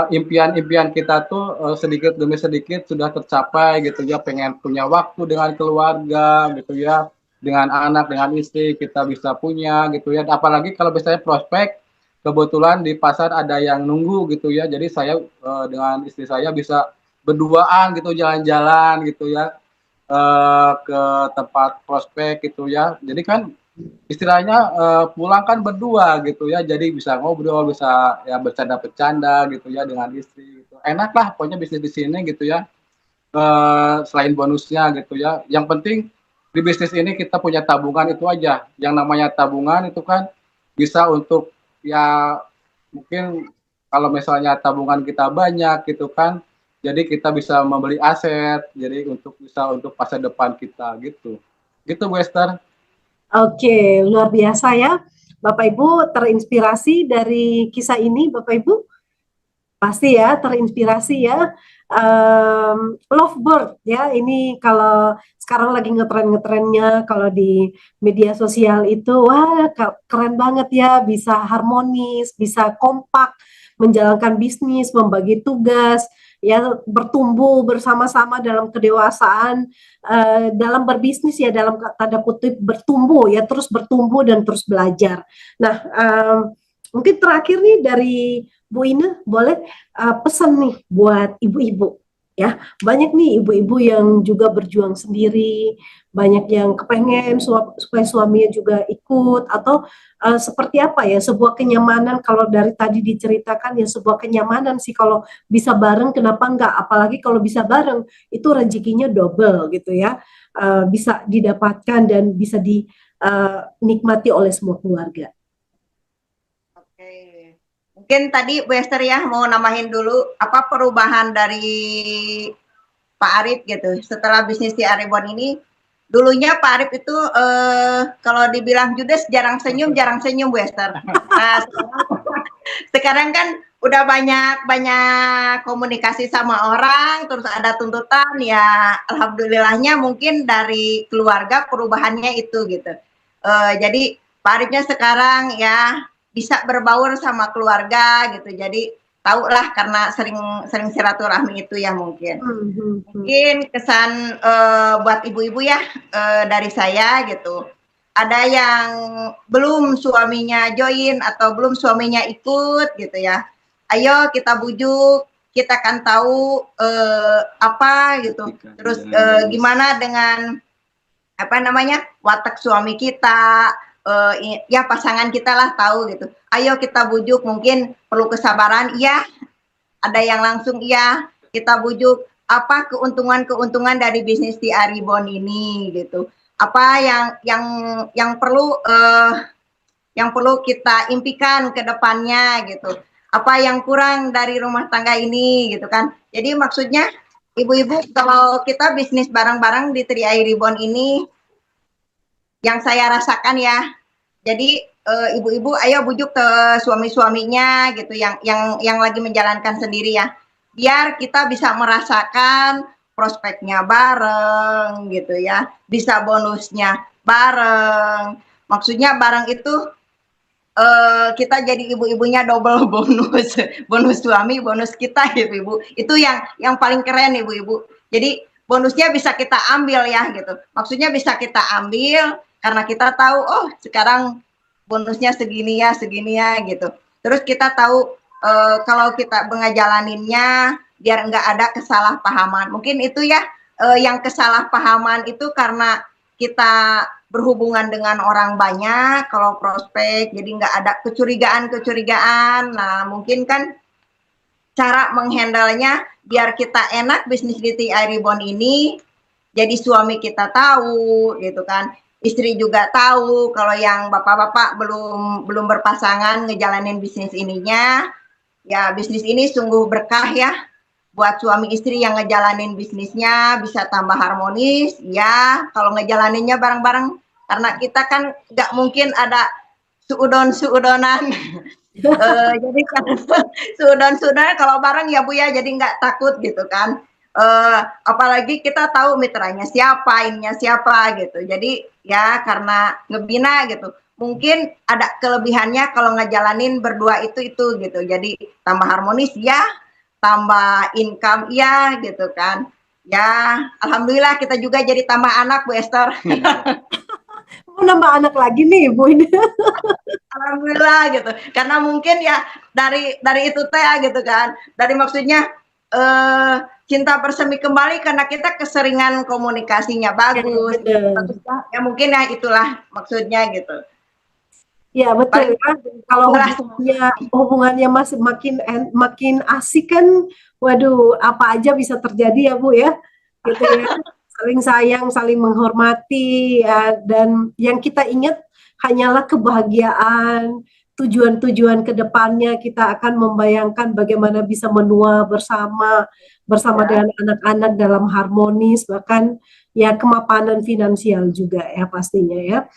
D: impian-impian kita tuh sedikit demi sedikit sudah tercapai gitu ya. Pengen punya waktu dengan keluarga gitu ya, dengan anak, dengan istri kita bisa punya gitu ya. Apalagi kalau misalnya prospek kebetulan di pasar ada yang nunggu gitu ya. Jadi saya dengan istri saya bisa berduaan gitu, jalan-jalan gitu ya ke tempat prospek gitu ya. Jadi kan istilahnya pulang kan berdua gitu ya, jadi bisa ngobrol, bisa ya bercanda-bercanda gitu ya dengan istri gitu. Enak lah pokoknya bisnis di sini gitu ya. Selain bonusnya gitu ya. Yang penting di bisnis ini kita punya tabungan itu aja. Yang namanya tabungan itu kan bisa untuk ya mungkin kalau misalnya tabungan kita banyak gitu kan, jadi kita bisa membeli aset, jadi bisa untuk masa depan kita gitu. Gitu Bu Esther.
B: Oke, luar biasa ya. Bapak Ibu terinspirasi dari kisah ini, Bapak Ibu? Pasti ya, terinspirasi ya. Lovebird ya, ini kalau sekarang lagi ngetren-ngetrennya kalau di media sosial itu, wah keren banget ya, bisa harmonis, bisa kompak, menjalankan bisnis, membagi tugas, ya bertumbuh bersama-sama dalam kedewasaan, dalam berbisnis ya, dalam tanda kutip bertumbuh ya, terus bertumbuh dan terus belajar. Nah, mungkin terakhir nih dari Bu Ina, boleh pesan nih buat ibu-ibu ya. Banyak nih ibu-ibu yang juga berjuang sendiri, banyak yang kepengen supaya suaminya juga ikut, atau seperti apa ya, sebuah kenyamanan. Kalau dari tadi diceritakan ya, sebuah kenyamanan sih kalau bisa bareng, kenapa enggak, apalagi kalau bisa bareng itu rezekinya double gitu ya. Bisa didapatkan dan bisa dinikmati oleh semua keluarga.
A: Oke. Mungkin tadi Bu Esther ya mau namahin dulu apa perubahan dari Pak Arif gitu. Setelah bisnis di Arebon ini, dulunya Pak Arif itu kalau dibilang judes jarang senyum Bu Esther. Nah, sekarang kan udah banyak komunikasi sama orang, terus ada tuntutan ya. Alhamdulillahnya mungkin dari keluarga perubahannya itu gitu. Jadi Pak Arifnya sekarang ya bisa berbaur sama keluarga gitu. Jadi tahu lah karena sering silaturahmi itu ya mungkin. Mungkin kesan buat ibu-ibu ya dari saya gitu. Ada yang belum suaminya join atau belum suaminya ikut gitu ya. Ayo kita bujuk, kita kan tahu apa gitu. Terus gimana dengan apa namanya watak suami kita, ya pasangan kita lah tahu gitu. Ayo kita bujuk, mungkin perlu kesabaran, iya. Ada yang langsung iya, kita bujuk apa keuntungan dari bisnis di Arebon ini gitu. Apa yang perlu kita impikan ke depannya gitu. Apa yang kurang dari rumah tangga ini gitu kan. Jadi maksudnya ibu-ibu kalau kita bisnis bareng-bareng di Tri Arebon ini yang saya rasakan ya. Jadi ibu-ibu ayo bujuk ke suami-suaminya gitu yang lagi menjalankan sendiri ya. Biar kita bisa merasakan prospeknya bareng gitu ya. Bisa bonusnya bareng. Maksudnya bareng itu kita jadi ibu-ibunya double bonus suami, bonus kita ibu-ibu. Itu yang paling keren ibu-ibu. Jadi bonusnya bisa kita ambil ya gitu. Maksudnya bisa kita ambil karena kita tahu oh sekarang bonusnya segini ya gitu. Terus kita tahu kalau kita ngejalaninnya biar nggak ada kesalahpahaman. Mungkin itu ya yang kesalahpahaman itu karena kita berhubungan dengan orang banyak, kalau prospek, jadi nggak ada kecurigaan. Nah, mungkin kan cara menghandlenya biar kita enak bisnis di Arebon ini, jadi suami kita tahu, gitu kan. Istri juga tahu kalau yang bapak-bapak belum berpasangan ngejalanin bisnis ininya, ya bisnis ini sungguh berkah ya. Buat suami istri yang ngejalanin bisnisnya bisa tambah harmonis, ya kalau ngejalaninnya bareng-bareng. Karena kita kan nggak mungkin ada suudon-suudonan. Jadi kan suudon-suudonan kalau bareng ya Bu ya, jadi nggak takut gitu kan. Apalagi kita tahu mitranya siapa, ininya siapa gitu. Jadi ya karena ngebina gitu. Mungkin ada kelebihannya kalau ngejalanin berdua itu gitu. Jadi tambah harmonis ya, tambah income ya gitu kan. Ya, alhamdulillah kita juga jadi tambah anak Bu Esther.
B: Mau nambah anak lagi nih Bu ini.
A: Alhamdulillah gitu. Karena mungkin ya dari itu teh gitu kan. Dari maksudnya cinta bersemi kembali karena kita keseringan komunikasinya bagus. Ya mungkin ya itulah maksudnya gitu.
B: Ya betul ya. Kalau hubungannya masih makin asik kan, waduh apa aja bisa terjadi ya Bu ya. Gitu ya. Saling sayang, saling menghormati ya, dan yang kita ingat hanyalah kebahagiaan, tujuan-tujuan ke depannya. Kita akan membayangkan bagaimana bisa menua bersama dengan anak-anak dalam harmonis, bahkan ya kemapanan finansial juga ya pastinya ya.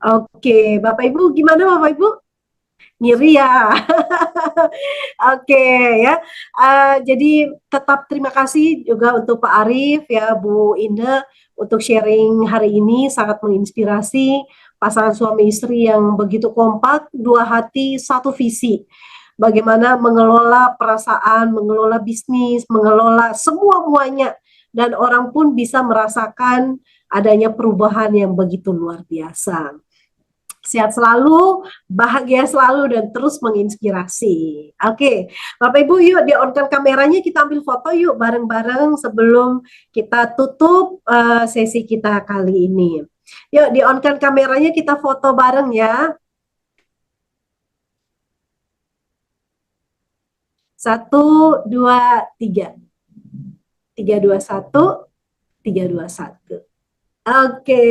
B: Oke, Bapak Ibu gimana Bapak Ibu? Ngiri ya. Oke ya. Jadi tetap terima kasih juga untuk Pak Arif ya, Bu Inde untuk sharing hari ini sangat menginspirasi pasangan suami istri yang begitu kompak, dua hati, satu visi. Bagaimana mengelola perasaan, mengelola bisnis, mengelola semua-muanya dan orang pun bisa merasakan adanya perubahan yang begitu luar biasa. Sehat selalu, bahagia selalu, dan terus menginspirasi. Oke, Bapak Ibu yuk di-on-kan kameranya, kita ambil foto yuk bareng-bareng sebelum kita tutup sesi kita kali ini. Yuk di-on-kan kameranya, kita foto bareng ya. 1, 2, 3. 3, 2, 1. 3, 2, 1. Oke,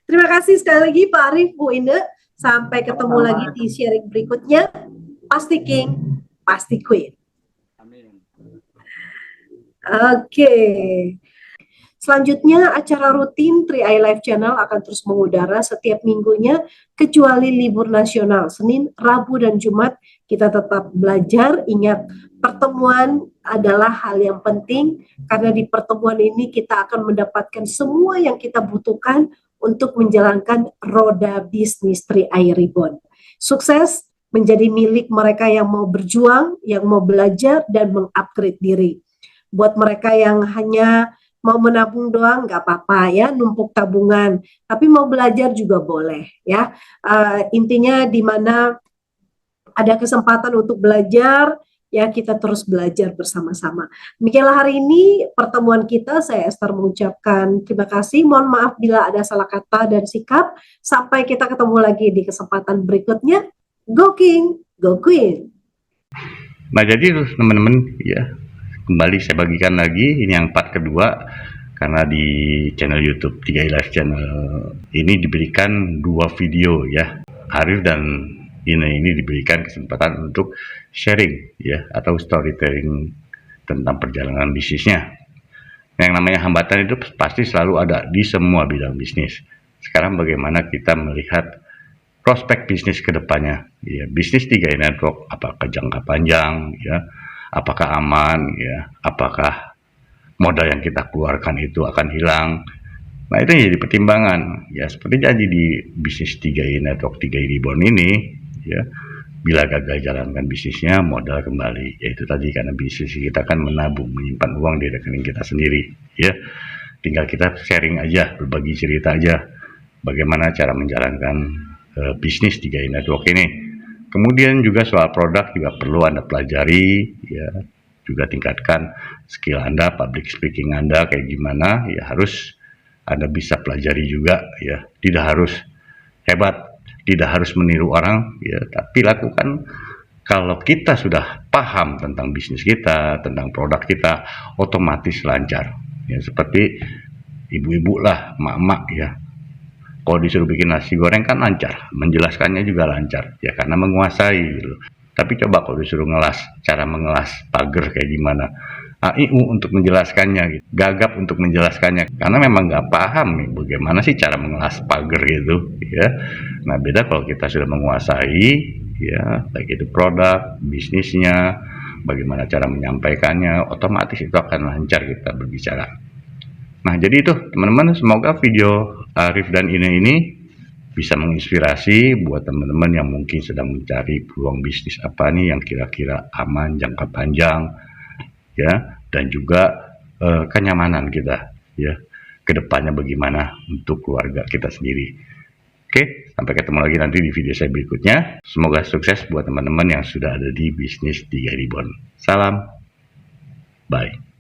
B: terima kasih sekali lagi Pak Arif, Bu Inde. Sampai ketemu lagi di sharing berikutnya. Pasti King, pasti Queen.
D: Amin.
B: Oke. Selanjutnya acara rutin 3i Live Channel akan terus mengudara setiap minggunya kecuali libur nasional. Senin, Rabu, dan Jumat kita tetap belajar. Ingat, pertemuan adalah hal yang penting karena di pertemuan ini kita akan mendapatkan semua yang kita butuhkan untuk menjalankan roda bisnis 3i Reborn. Sukses menjadi milik mereka yang mau berjuang, yang mau belajar dan mengupgrade diri. Buat mereka yang hanya mau menabung doang nggak apa-apa ya, numpuk tabungan. Tapi mau belajar juga boleh ya. Intinya di mana ada kesempatan untuk belajar, ya kita terus belajar bersama-sama. Demikianlah hari ini pertemuan kita. Saya Esther mengucapkan terima kasih. Mohon maaf bila ada salah kata dan sikap. Sampai kita ketemu lagi di kesempatan berikutnya. Go King, go Queen.
C: Nah jadi teman-teman ya, kembali saya bagikan lagi ini yang part kedua, karena di channel YouTube 3i Live Channel ini diberikan 2 video ya. Arif dan ini diberikan kesempatan untuk sharing ya, atau storytelling tentang perjalanan bisnisnya. Yang namanya hambatan itu pasti selalu ada di semua bidang bisnis. Sekarang bagaimana kita melihat prospek bisnis ke depannya ya, bisnis 3i Network apakah jangka panjang ya, apakah aman ya, apakah modal yang kita keluarkan itu akan hilang. Nah itu jadi pertimbangan ya, seperti janji di bisnis 3i Network 3i Reborn ini ya, bila gagal jalankan bisnisnya modal kembali, yaitu tadi karena bisnis kita kan menabung, menyimpan uang di rekening kita sendiri ya, tinggal kita sharing aja, berbagi cerita aja bagaimana cara menjalankan bisnis 3i Network ini. Kemudian juga soal produk juga perlu Anda pelajari ya, juga tingkatkan skill Anda, public speaking Anda kayak gimana ya, harus Anda bisa pelajari juga ya, tidak harus hebat, tidak harus meniru orang ya, tapi lakukan. Kalau kita sudah paham tentang bisnis kita, tentang produk kita, otomatis lancar ya, seperti ibu-ibu lah, emak-emak ya, kalau disuruh bikin nasi goreng kan lancar, menjelaskannya juga lancar ya, karena menguasai gitu. Tapi coba kalau disuruh ngelas, cara mengelas pagar kayak gimana, untuk menjelaskannya gitu, gagap untuk menjelaskannya, karena memang nggak paham nih bagaimana sih cara mengelas pagar gitu ya. Nah beda kalau kita sudah menguasai ya, baik itu produk, bisnisnya, bagaimana cara menyampaikannya, otomatis itu akan lancar kita berbicara. Nah jadi itu teman-teman, semoga video Arif dan Ine ini bisa menginspirasi buat teman-teman yang mungkin sedang mencari peluang bisnis apa nih yang kira-kira aman, jangka panjang ya, dan juga kenyamanan kita ya, kedepannya bagaimana untuk keluarga kita sendiri. Oke, sampai ketemu lagi nanti di video saya berikutnya. Semoga sukses buat teman-teman yang sudah ada di bisnis 3i Reborn. Salam, bye.